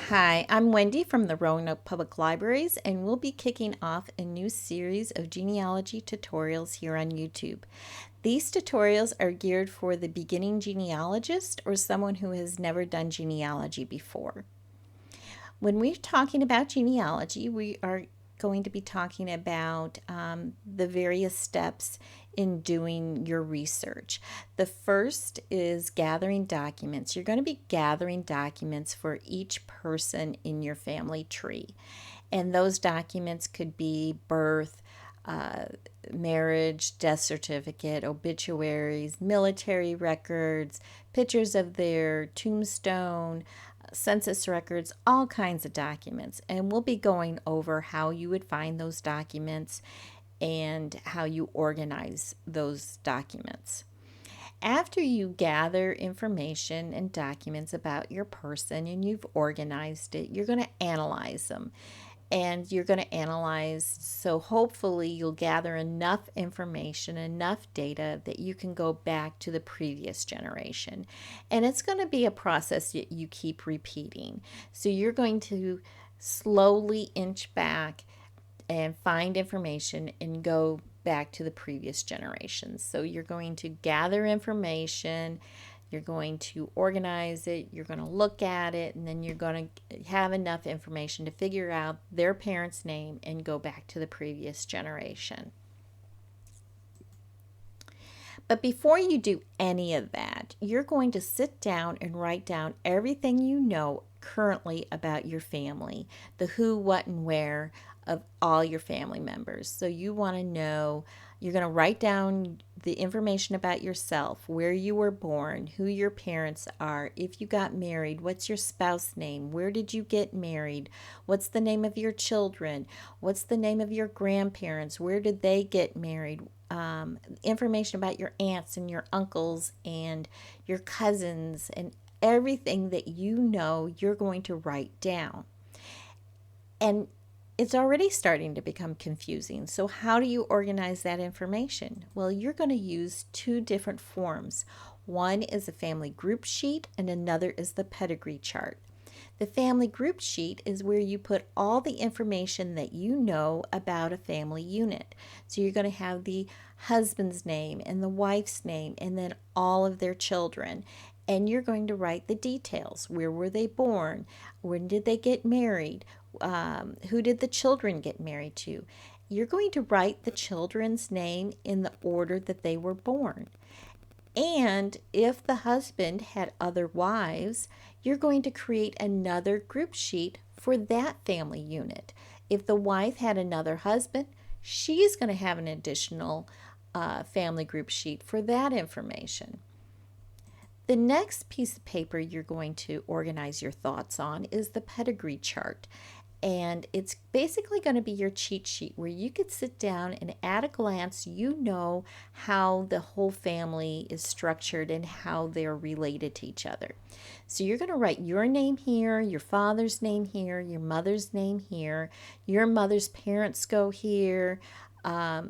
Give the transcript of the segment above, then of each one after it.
Hi, I'm Wendy from the Roanoke Public Libraries, and we'll be kicking off a new series of genealogy tutorials here on YouTube. These tutorials are geared for the beginning genealogist or someone who has never done genealogy before. When we're talking about genealogy, we are going to be talking about the various steps in doing your research. The first is gathering documents. You're going to be gathering documents for each person in your family tree. And those documents could be birth, uh, marriage, death certificate, obituaries, military records, pictures of their tombstone, census records, all kinds of documents. And we'll be going over how you would find those documents and how you organize those documents. After you gather information and documents about your person and you've organized it, you're going to analyze them. And you're going to analyze, so hopefully you'll gather enough information, enough data that you can go back to the previous generation. And it's going to be a process that you keep repeating. So you're going to slowly inch back and find information and go back to the previous generations. So you're going to gather information, you're going to organize it, you're going to look at it, and then you're going to have enough information to figure out their parent's name and go back to the previous generation. But before you do any of that, you're going to sit down and write down everything you know currently about your family, the who, what, and where of all your family members. So you want to know, you're going to write down the information about yourself, where you were born, who your parents are, if you got married, what's your spouse name, where did you get married, what's the name of your children, what's the name of your grandparents, where did they get married, information about your aunts and your uncles and your cousins, and everything that you know you're going to write down. And it's already starting to become confusing. So, how do you organize that information? Well, you're going to use two different forms. One is a family group sheet, and another is the pedigree chart. The family group sheet is where you put all the information that you know about a family unit. So you're going to have the husband's name and the wife's name and then all of their children. And you're going to write the details. Where were they born? When did they get married? Who did the children get married to? You're going to write the children's name in the order that they were born. And if the husband had other wives, you're going to create another group sheet for that family unit. If the wife had another husband, she's going to have an additional family group sheet for that information. The next piece of paper you're going to organize your thoughts on is the pedigree chart. And it's basically going to be your cheat sheet where you could sit down and at a glance, you know how the whole family is structured and how they're related to each other. So you're going to write your name here, your father's name here, your mother's name here, your mother's parents go here,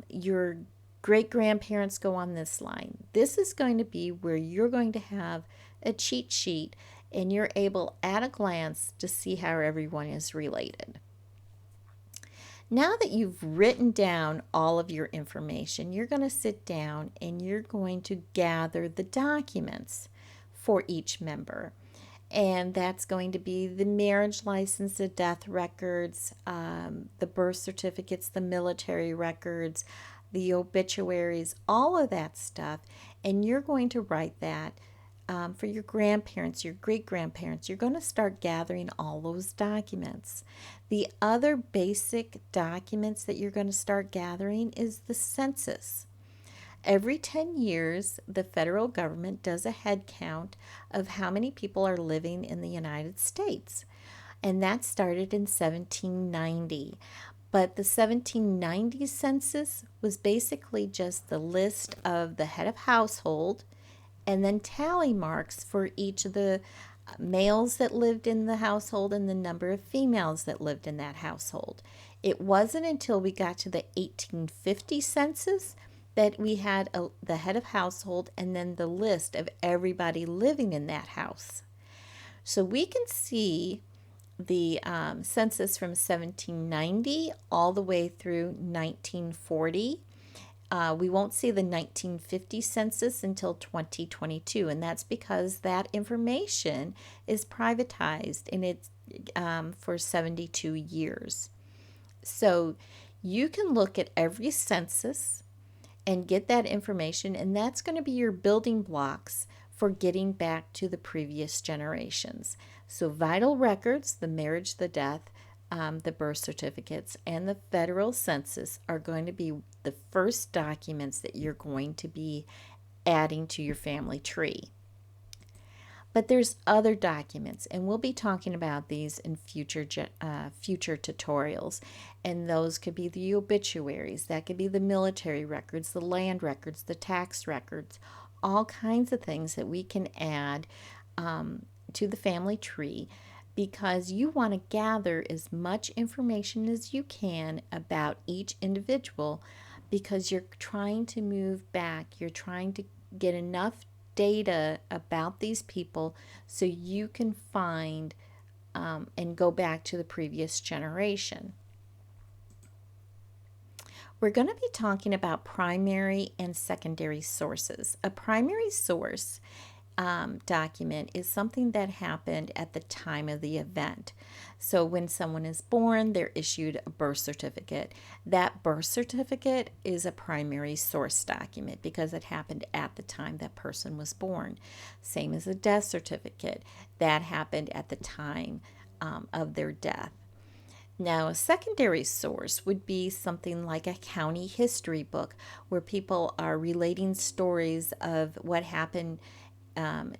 your great grandparents go on this line. This is going to be where you're going to have a cheat sheet and you're able at a glance to see how everyone is related. Now that you've written down all of your information, you're going to sit down and you're going to gather the documents for each member. And that's going to be the marriage license, the death records, the birth certificates, the military records, the obituaries, all of that stuff. And you're going to write that for your grandparents, your great grandparents. You're going to start gathering all those documents. The other basic documents that you're going to start gathering is the census. Every 10 years, the federal government does a head count of how many people are living in the United States. And that started in 1790. But the 1790 census was basically just the list of the head of household and then tally marks for each of the males that lived in the household and the number of females that lived in that household. It wasn't until we got to the 1850 census that we had the head of household and then the list of everybody living in that house. So we can see the census from 1790 all the way through 1940. We won't see the 1950 census until 2022, and that's because that information is privatized and it's for 72 years. So you can look at every census and get that information, and that's going to be your building blocks for getting back to the previous generations. So, vital records, the marriage, the death, the birth certificates, and the federal census are going to be the first documents that you're going to be adding to your family tree. But there's other documents, and we'll be talking about these in future tutorials. And those could be the obituaries, that could be the military records, the land records, the tax records, all kinds of things that we can add to the family tree, because you want to gather as much information as you can about each individual, because you're trying to move back, you're trying to get enough data about these people so you can find and go back to the previous generation. We're going to be talking about primary and secondary sources. A primary source document is something that happened at the time of the event. So when someone is born, they're issued a birth certificate. That birth certificate is a primary source document because it happened at the time that person was born. Same as a death certificate. That happened at the time of their death. Now, a secondary source would be something like a county history book where people are relating stories of what happened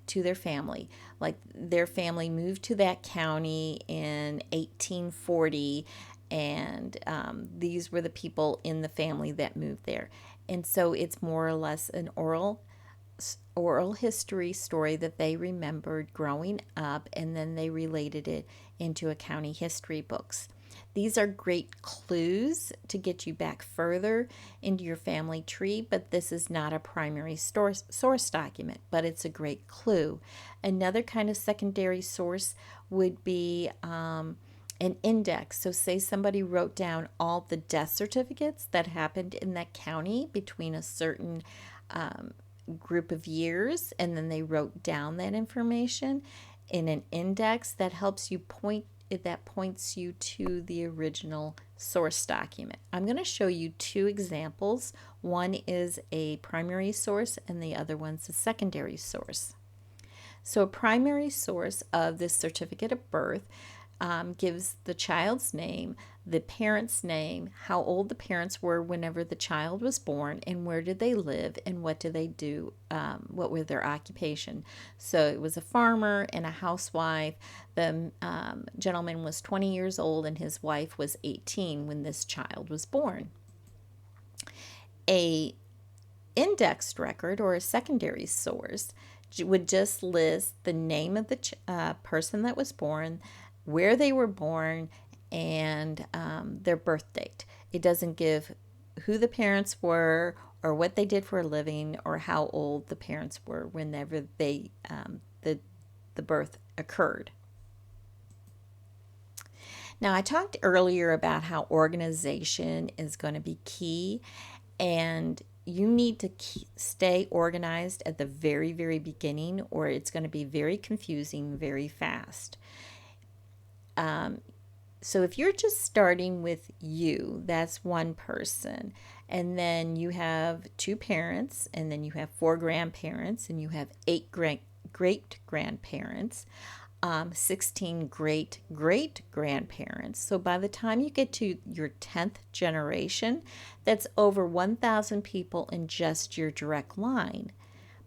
to their family. Like their family moved to that county in 1840, and these were the people in the family that moved there. And so it's more or less an oral history story that they remembered growing up, and then they related it into a county history books. These are great clues to get you back further into your family tree, but this is not a primary source document, but it's a great clue. Another kind of secondary source would be an index. So say somebody wrote down all the death certificates that happened in that county between a certain group of years, and then they wrote down that information in an index that helps you points you to the original source document. I'm going to show you two examples. One is a primary source and the other one's a secondary source. So a primary source of this certificate of birth gives the child's name, the parent's name, how old the parents were whenever the child was born, and where did they live, and what did they do, what were their occupation. So it was a farmer and a housewife. The gentleman was 20 years old and his wife was 18 when this child was born. A indexed record or a secondary source would just list the name of the person that was born, where they were born, and their birth date. It doesn't give who the parents were or what they did for a living or how old the parents were whenever the birth occurred. Now, I talked earlier about how organization is going to be key, and you need to stay organized at the very, very beginning, or it's going to be very confusing very fast. So if you're just starting with you, that's one person, and then you have two parents, and then you have four grandparents, and you have 8 great grandparents, 16 great great grandparents. So by the time you get to your 10th generation, that's over 1,000 people in just your direct line.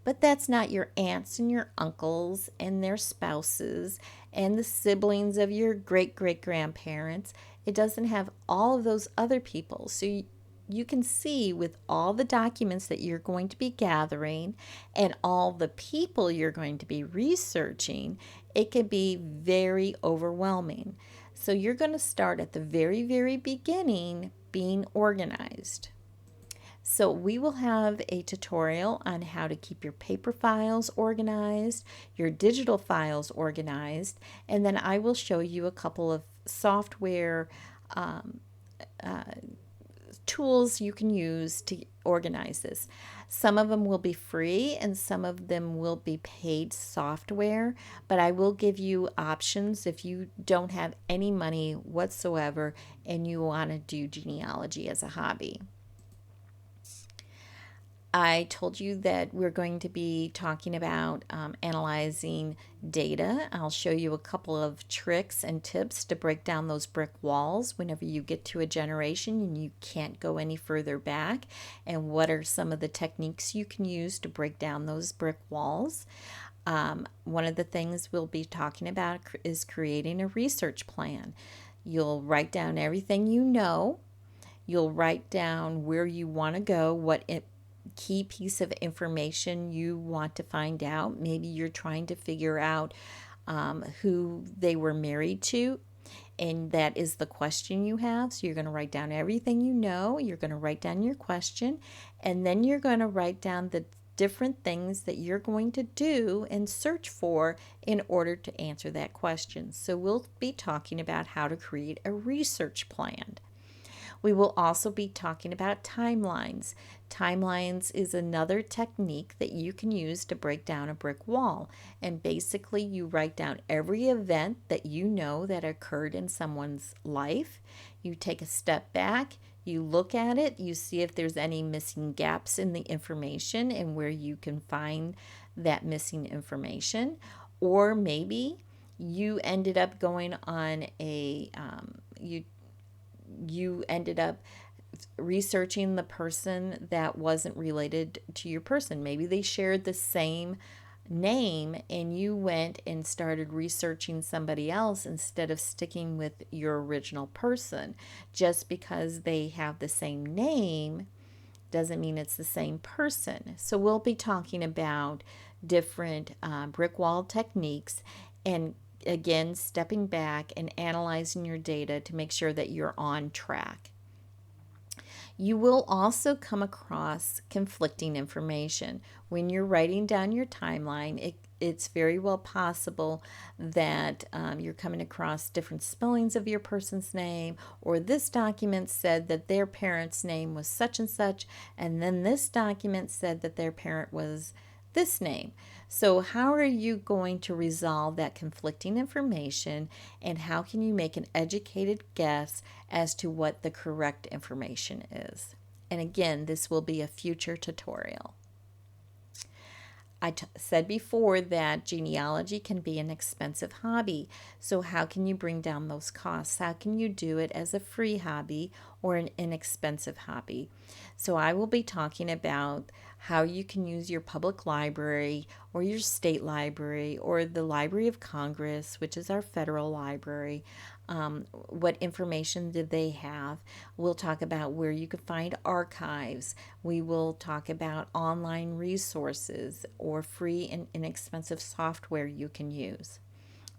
But that's not your aunts and your uncles and their spouses and the siblings of your great great grandparents. It doesn't have all of those other people. So you can see with all the documents that you're going to be gathering and all the people you're going to be researching, it can be very overwhelming. So you're going to start at the very, very beginning being organized. So we will have a tutorial on how to keep your paper files organized, your digital files organized, and then I will show you a couple of software um, tools you can use to organize this. Some of them will be free and some of them will be paid software, but I will give you options if you don't have any money whatsoever and you want to do genealogy as a hobby. I told you that we're going to be talking about analyzing data. I'll show you a couple of tricks and tips to break down those brick walls whenever you get to a generation and you can't go any further back, and what are some of the techniques you can use to break down those brick walls. One of the things we'll be talking about is creating a research plan. You'll write down everything you know. You'll write down where you want to go, what key piece of information you want to find out. Maybe you're trying to figure out who they were married to, and that is the question you have. So you're going to write down everything you know, you're going to write down your question, and then you're going to write down the different things that you're going to do and search for in order to answer that question. So we'll be talking about how to create a research plan. We will also be talking about timelines. Timelines is another technique that you can use to break down a brick wall. And basically, you write down every event that you know that occurred in someone's life. You take a step back, you look at it, you see if there's any missing gaps in the information and where you can find that missing information. Or maybe you ended up going on you ended up researching the person that wasn't related to your person. Maybe they shared the same name and you went and started researching somebody else instead of sticking with your original person. Just because they have the same name doesn't mean it's the same person. So we'll be talking about different brick wall techniques, and again, stepping back and analyzing your data to make sure that you're on track. You will also come across conflicting information. When you're writing down your timeline, it's very well possible that you're coming across different spellings of your person's name, or this document said that their parent's name was such and then this document said that their parent was this name. So how are you going to resolve that conflicting information, and how can you make an educated guess as to what the correct information is? And again, this will be a future tutorial. I said before that genealogy can be an expensive hobby. So how can you bring down those costs? How can you do it as a free hobby or an inexpensive hobby? So I will be talking about how you can use your public library or your state library or the Library of Congress, which is our federal library. What information do they have? We'll talk about where you can find archives. We will talk about online resources or free and inexpensive software you can use.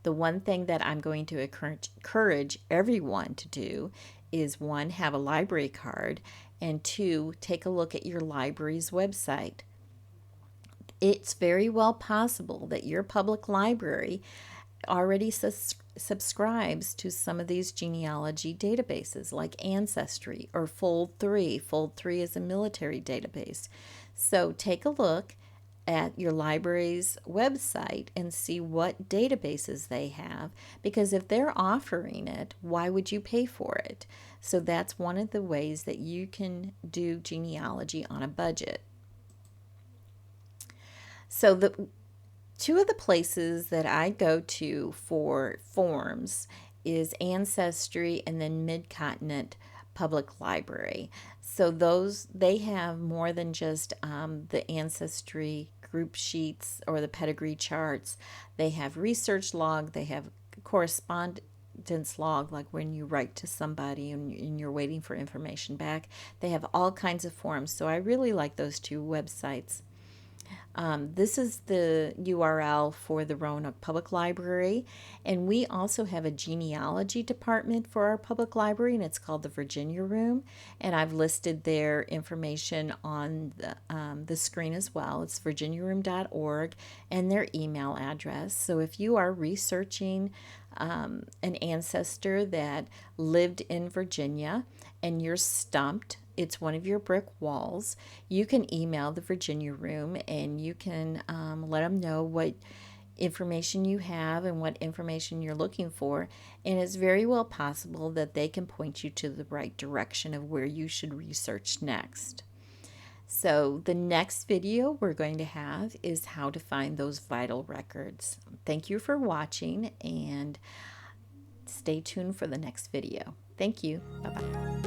The one thing that I'm going to encourage everyone to do is, one, have a library card, and two, take a look at your library's website. It's very well possible that your public library already subscribes to some of these genealogy databases like Ancestry or Fold 3. Fold 3 is a military database. So take a look at your library's website and see what databases they have, because if they're offering it, why would you pay for it? So that's one of the ways that you can do genealogy on a budget. So two of the places that I go to for forms is Ancestry and then Mid-Continent Public Library. So they have more than just the Ancestry group sheets or the pedigree charts. They have research log, they have correspondence log, like when you write to somebody and you're waiting for information back. They have all kinds of forms. So I really like those two websites. This is the URL for the Roanoke Public Library, and we also have a genealogy department for our public library, and it's called the Virginia Room. And I've listed their information on the screen as well. It's virginiaroom.org and their email address. So if you are researching an ancestor that lived in Virginia and you're stumped, it's one of your brick walls, you can email the Virginia Room and you can let them know what information you have and what information you're looking for. And it's very well possible that they can point you to the right direction of where you should research next. So the next video we're going to have is how to find those vital records. Thank you for watching and stay tuned for the next video. Thank you. Bye-bye.